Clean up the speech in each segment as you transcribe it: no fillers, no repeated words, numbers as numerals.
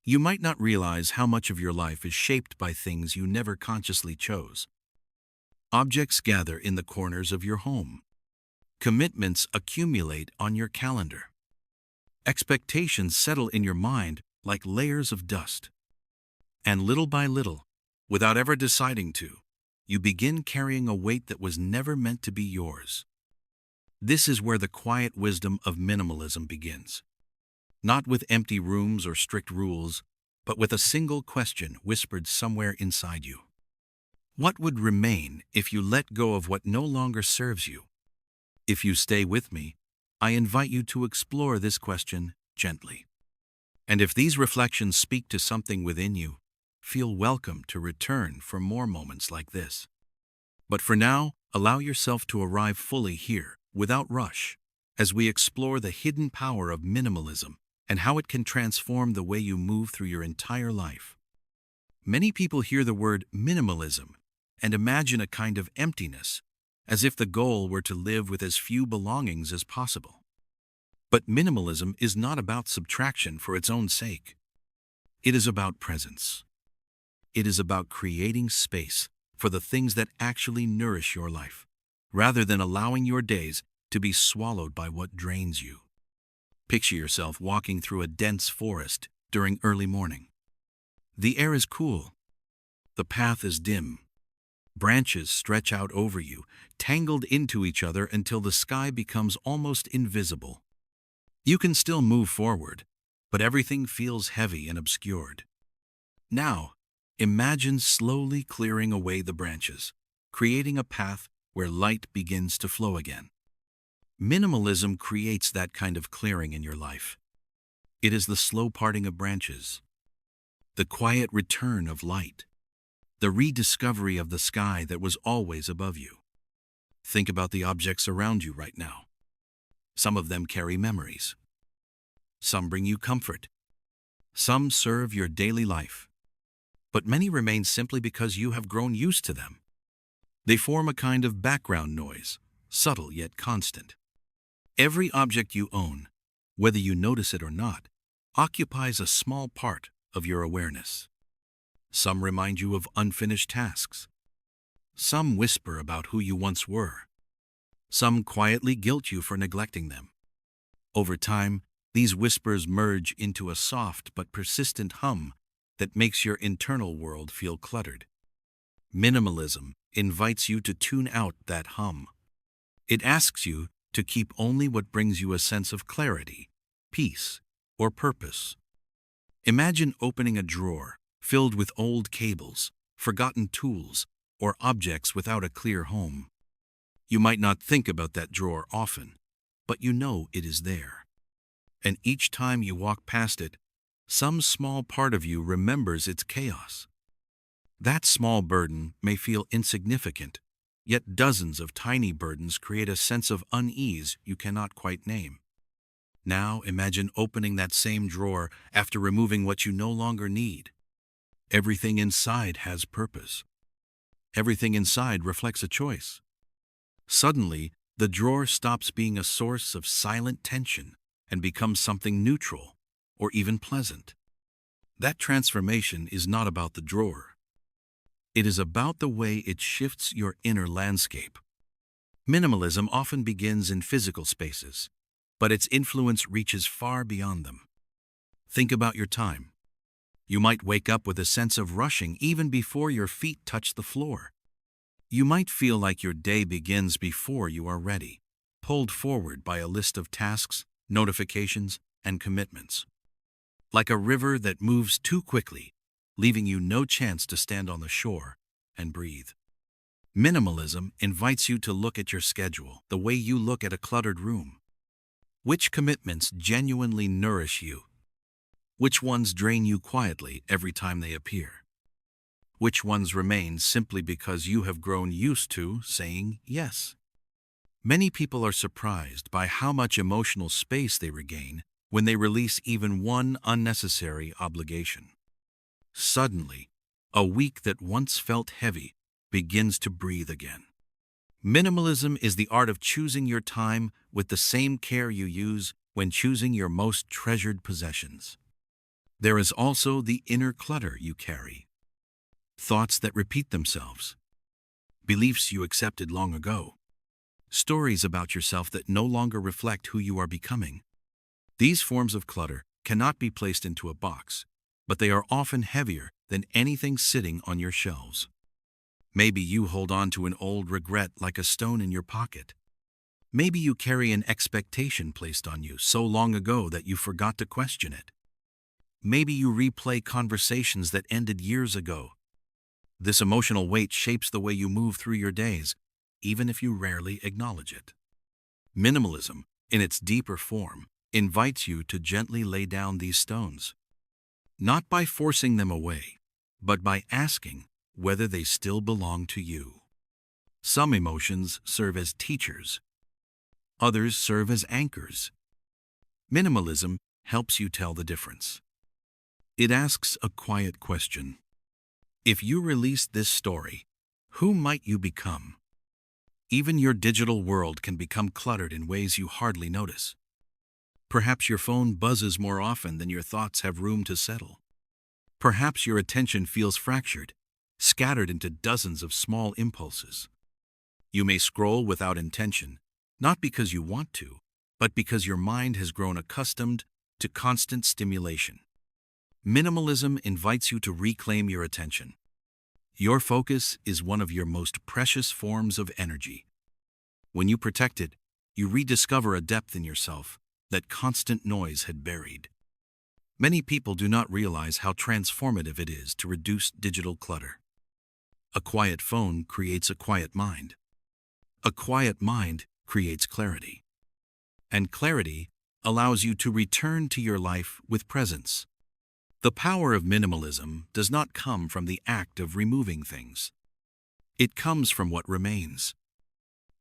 You might not realize how much of your life is shaped by things you never consciously chose. Objects gather in the corners of your home. Commitments accumulate on your calendar. Expectations settle in your mind like layers of dust. And little by little, without ever deciding to, you begin carrying a weight that was never meant to be yours. This is where the quiet wisdom of minimalism begins. Not with empty rooms or strict rules, but with a single question whispered somewhere inside you. What would remain if you let go of what no longer serves you? If you stay with me, I invite you to explore this question gently. And if these reflections speak to something within you, feel welcome to return for more moments like this. But for now, allow yourself to arrive fully here, without rush, as we explore the hidden power of minimalism and how it can transform the way you move through your entire life. Many people hear the word minimalism and imagine a kind of emptiness, as if the goal were to live with as few belongings as possible. But minimalism is not about subtraction for its own sake. It is about presence. It is about creating space for the things that actually nourish your life, rather than allowing your days to be swallowed by what drains you. Picture yourself walking through a dense forest during early morning. The air is cool. The path is dim. Branches stretch out over you, tangled into each other until the sky becomes almost invisible. You can still move forward, but everything feels heavy and obscured. Now, imagine slowly clearing away the branches, creating a path where light begins to flow again. Minimalism creates that kind of clearing in your life. It is the slow parting of branches, the quiet return of light, the rediscovery of the sky that was always above you. Think about the objects around you right now. Some of them carry memories. Some bring you comfort. Some serve your daily life. But many remain simply because you have grown used to them. They form a kind of background noise, subtle yet constant. Every object you own, whether you notice it or not, occupies a small part of your awareness. Some remind you of unfinished tasks. Some whisper about who you once were. Some quietly guilt you for neglecting them. Over time, these whispers merge into a soft but persistent hum that makes your internal world feel cluttered. Minimalism invites you to tune out that hum. It asks you to keep only what brings you a sense of clarity, peace, or purpose. Imagine opening a drawer filled with old cables, forgotten tools, or objects without a clear home. You might not think about that drawer often, but you know it is there. And each time you walk past it, some small part of you remembers its chaos. That small burden may feel insignificant, yet dozens of tiny burdens create a sense of unease you cannot quite name. Now imagine opening that same drawer after removing what you no longer need. Everything inside has purpose. Everything inside reflects a choice. Suddenly, the drawer stops being a source of silent tension and becomes something neutral or even pleasant. That transformation is not about the drawer. It is about the way it shifts your inner landscape. Minimalism often begins in physical spaces, but its influence reaches far beyond them. Think about your time. You might wake up with a sense of rushing even before your feet touch the floor. You might feel like your day begins before you are ready, pulled forward by a list of tasks, notifications, and commitments. Like a river that moves too quickly, leaving you no chance to stand on the shore and breathe. Minimalism invites you to look at your schedule the way you look at a cluttered room. Which commitments genuinely nourish you? Which ones drain you quietly every time they appear? Which ones remain simply because you have grown used to saying yes? Many people are surprised by how much emotional space they regain when they release even one unnecessary obligation. Suddenly, a week that once felt heavy begins to breathe again. Minimalism is the art of choosing your time with the same care you use when choosing your most treasured possessions. There is also the inner clutter you carry. Thoughts that repeat themselves. Beliefs you accepted long ago. Stories about yourself that no longer reflect who you are becoming. These forms of clutter cannot be placed into a box, but they are often heavier than anything sitting on your shelves. Maybe you hold on to an old regret like a stone in your pocket. Maybe you carry an expectation placed on you so long ago that you forgot to question it. Maybe you replay conversations that ended years ago. This emotional weight shapes the way you move through your days, even if you rarely acknowledge it. Minimalism, in its deeper form, invites you to gently lay down these stones. Not by forcing them away, but by asking whether they still belong to you. Some emotions serve as teachers. Others serve as anchors. Minimalism helps you tell the difference. It asks a quiet question. If you released this story, who might you become? Even your digital world can become cluttered in ways you hardly notice. Perhaps your phone buzzes more often than your thoughts have room to settle. Perhaps your attention feels fractured, scattered into dozens of small impulses. You may scroll without intention, not because you want to, but because your mind has grown accustomed to constant stimulation. Minimalism invites you to reclaim your attention. Your focus is one of your most precious forms of energy. When you protect it, you rediscover a depth in yourself that constant noise had buried. Many people do not realize how transformative it is to reduce digital clutter. A quiet phone creates a quiet mind. A quiet mind creates clarity. And clarity allows you to return to your life with presence. The power of minimalism does not come from the act of removing things. It comes from what remains.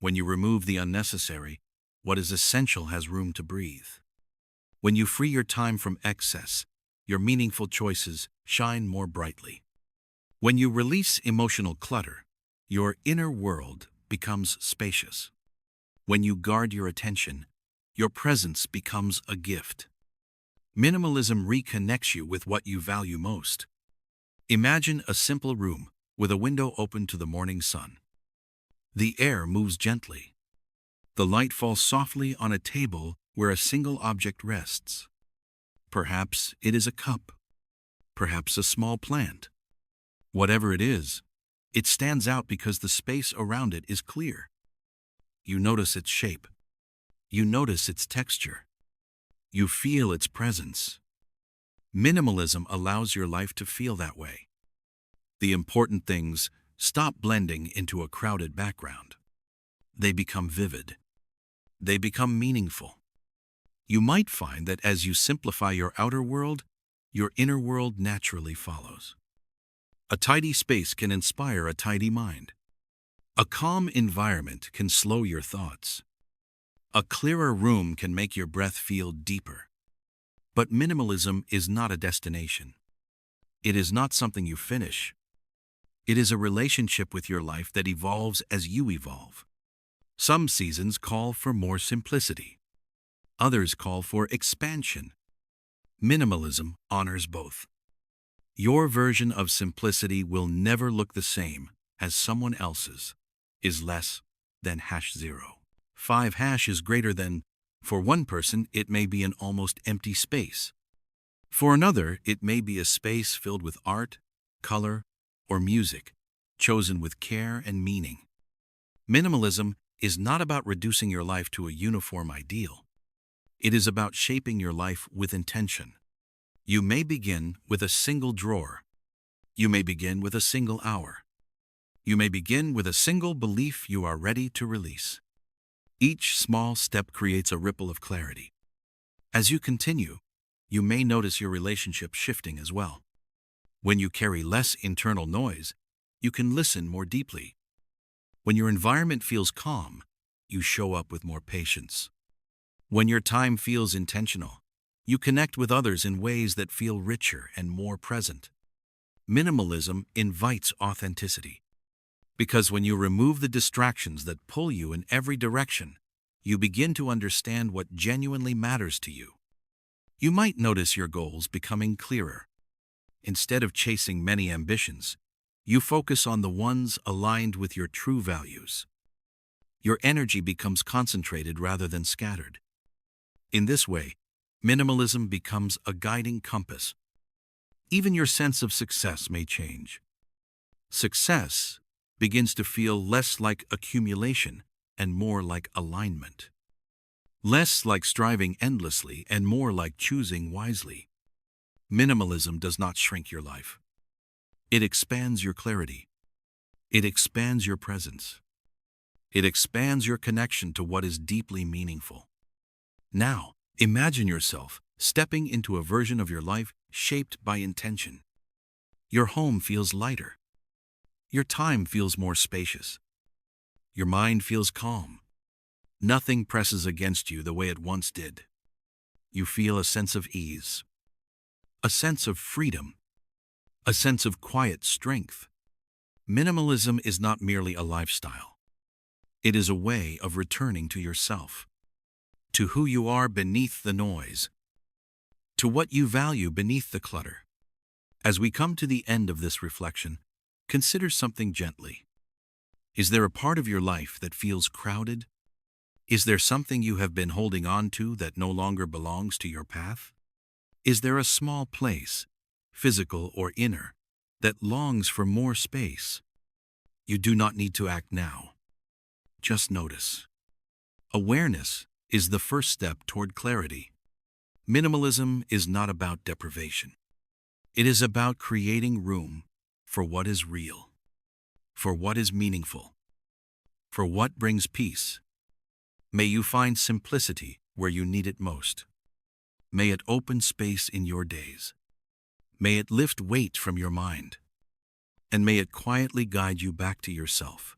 When you remove the unnecessary, what is essential has room to breathe. When you free your time from excess, your meaningful choices shine more brightly. When you release emotional clutter, your inner world becomes spacious. When you guard your attention, your presence becomes a gift. Minimalism reconnects you with what you value most. Imagine a simple room with a window open to the morning sun. The air moves gently. The light falls softly on a table where a single object rests. Perhaps it is a cup. Perhaps a small plant. Whatever it is, it stands out because the space around it is clear. You notice its shape. You notice its texture. You feel its presence. Minimalism allows your life to feel that way. The important things stop blending into a crowded background. They become vivid. They become meaningful. You might find that as you simplify your outer world, your inner world naturally follows. A tidy space can inspire a tidy mind. A calm environment can slow your thoughts. A clearer room can make your breath feel deeper. But minimalism is not a destination. It is not something you finish. It is a relationship with your life that evolves as you evolve. Some seasons call for more simplicity. Others call for expansion. Minimalism honors both. Your version of simplicity will never look the same as someone else's. Is less than #0. 5# is greater than. For one person, it may be an almost empty space. For another, it may be a space filled with art, color, or music, chosen with care and meaning. Minimalism is not about reducing your life to a uniform ideal. It is about shaping your life with intention. You may begin with a single drawer. You may begin with a single hour. You may begin with a single belief you are ready to release. Each small step creates a ripple of clarity. As you continue, you may notice your relationship shifting as well. When you carry less internal noise, you can listen more deeply. When your environment feels calm, you show up with more patience. When your time feels intentional, you connect with others in ways that feel richer and more present. Minimalism invites authenticity. Because when you remove the distractions that pull you in every direction, you begin to understand what genuinely matters to you. You might notice your goals becoming clearer. Instead of chasing many ambitions, you focus on the ones aligned with your true values. Your energy becomes concentrated rather than scattered. In this way, minimalism becomes a guiding compass. Even your sense of success may change. Success begins to feel less like accumulation and more like alignment. Less like striving endlessly and more like choosing wisely. Minimalism does not shrink your life. It expands your clarity. It expands your presence. It expands your connection to what is deeply meaningful. Now, imagine yourself stepping into a version of your life shaped by intention. Your home feels lighter. Your time feels more spacious. Your mind feels calm. Nothing presses against you the way it once did. You feel a sense of ease, a sense of freedom, a sense of quiet strength. Minimalism is not merely a lifestyle. It is a way of returning to yourself, to who you are beneath the noise, to what you value beneath the clutter. As we come to the end of this reflection, consider something gently. Is there a part of your life that feels crowded? Is there something you have been holding on to that no longer belongs to your path? Is there a small place, physical or inner, that longs for more space? You do not need to act now. Just notice. Awareness is the first step toward clarity. Minimalism is not about deprivation. It is about creating room for what is real, for what is meaningful, for what brings peace. May you find simplicity where you need it most. May it open space in your days. May it lift weight from your mind. And may it quietly guide you back to yourself.